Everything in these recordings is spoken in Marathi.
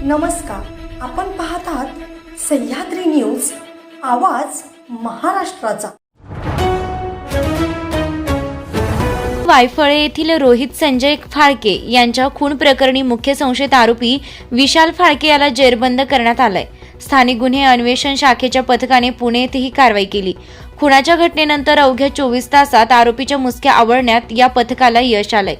नमस्कार, आपण पाहत आहात सह्याद्री न्यूज, आवाज महाराष्ट्राचा। वायफळे येथील रोहित संजय फाळके यांच्या खून प्रकरणी मुख्य संशयित आरोपी विशाल फाळके याला जेरबंद करण्यात आलाय। स्थानिक गुन्हे अन्वेषण शाखेच्या पथकाने पुणे येथे ही कारवाई केली। खुनाच्या घटनेनंतर अवघ्या 24 तासात आरोपीच्या मुसक्या आवळण्यात या पथकाला यश आलंय।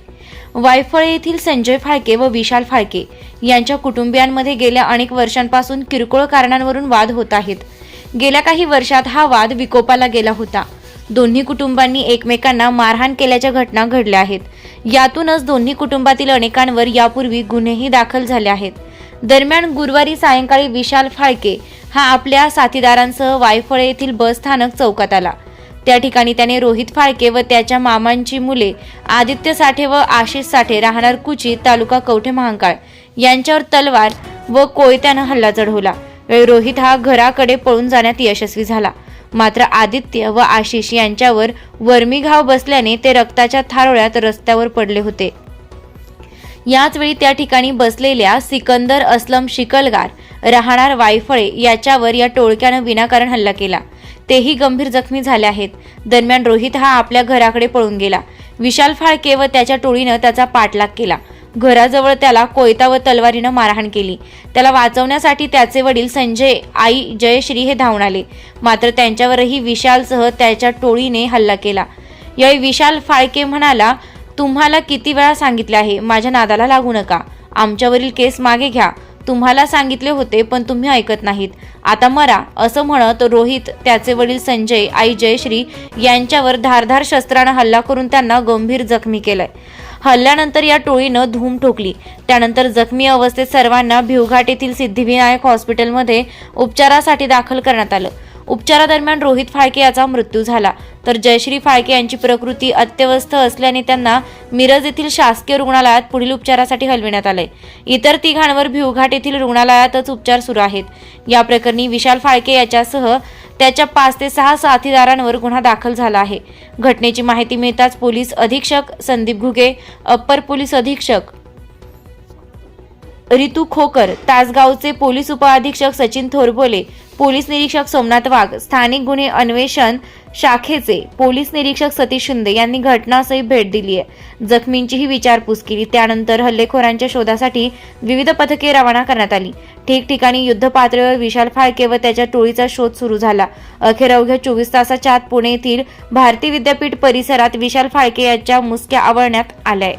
वायफळे येथील संजय फाळके व विशाल फाळके यांच्या कुटुंबियांमध्ये गेल्या अनेक वर्षांपासून किरकोळ कारणांवरून वाद होत आहेत। गेल्या काही वर्षात हा वाद विकोपाला गेला होता। दोन्ही कुटुंबांनी एकमेकांना मारहाण केल्याच्या घटना घडल्या आहेत। यातूनच दोन्ही कुटुंबातील अनेकांवर यापूर्वी गुन्हेही दाखल झाले आहेत। दरम्यान गुरुवारी सायंकाळी विशाल फाळके हा आपल्या साथीदारांसह वायफळे येथील बस स्थानक चौकात आला। त्या ठिकाणी त्याने रोहित फाळके व त्याच्या मामांची मुले आदित्य साठे व आशिष साठे राहणार कुची तालुका कवठे महांकाळ यांच्यावर तलवार व कोयत्याने हल्ला चढवला। रोहित हा घराकडे पळून जाण्यात यशस्वी झाला, मात्र आदित्य व आशिष यांच्यावर वर्मी घाव बसल्याने ते रक्ताच्या थारोळ्यात रस्त्यावर पडले होते। याच वेळी त्या ठिकाणी बसलेल्या सिकंदर असलम शिकलगार राहणार वायफळे याच्यावर या टोळक्याने विनाकारण हल्ला केला। तेही गंभीर जखमी झाले आहेत। दरम्यान रोहित हा आपल्या घराकडे पळून गेला। विशाल फाळके व त्याच्या टोळीने त्याचा पाठलाग केला। घराजवळ त्याला कोयता व तलवारीने मारहाण केली। त्याला वाचवण्यासाठी त्याचे वडील संजय आई जयश्री हे धावून आले, मात्र त्यांच्यावरही विशालसह त्याच्या टोळीने हल्ला केला। यावेळी विशाल फाळके म्हणाला, तुम्हाला किती वेळा सांगितले आहे, माझ्या नादाला लागू नका, आमच्यावरील केस मागे घ्या, तुम्हाला सांगितले होते पण तुम्ही ऐकत नाहीत, आता मरा, असं म्हणत रोहित त्याचे वडील संजय आई जयश्री यांच्यावर धारधार शस्त्राने हल्ला करून त्यांना गंभीर जखमी केलंय। हल्ल्यानंतर या टोळीनं धूम ठोकली। त्यानंतर जखमी अवस्थेत सर्वांना भिवघाट येथील सिद्धिविनायक हॉस्पिटलमध्ये उपचारासाठी दाखल करण्यात आलं। उपचारादरम्यान रोहित फाळके याचा मृत्यू झाला, तर जयश्री फाळके यांची प्रकृती अत्यवस्थ असल्याने त्यांना मिरज येथील शासकीय रुग्णालयात पुढील उपचारासाठी हलविण्यात आले। इतर तिघांवर भिवघाट येथील रुग्णालयातच उपचार सुरू आहेत। या प्रकरणी विशाल फाळके याच्यासह त्याच्या 5 ते 6 साथीदारांवर गुन्हा दाखल झाला आहे। घटनेची माहिती मिळताच पोलीस अधीक्षक संदीप घुगे, अप्पर पोलीस अधीक्षक रितू खोकर, तासगावचे पोलीस उपअधीक्षक सचिन थोरबोले, पोलीस निरीक्षक सोमनाथ वाघ, स्थानिक गुन्हे अन्वेषण शाखेचे पोलीस निरीक्षक सतीश शिंदे यांनी घटनास्थळी भेट दिली आहे। जखमींचीही विचारपूस केली। त्यानंतर हल्लेखोरांच्या शोधासाठी विविध पथके रवाना करण्यात आली। ठिकठिकाणी युद्ध पातळीवर विशाल फाळके व त्याच्या टोळीचा शोध सुरू झाला। अखेर अवघ्या 24 तासाच्या आत पुणे येथील भारती विद्यापीठ परिसरात विशाल फाळके याच्या मुसक्या आवळण्यात आल्या।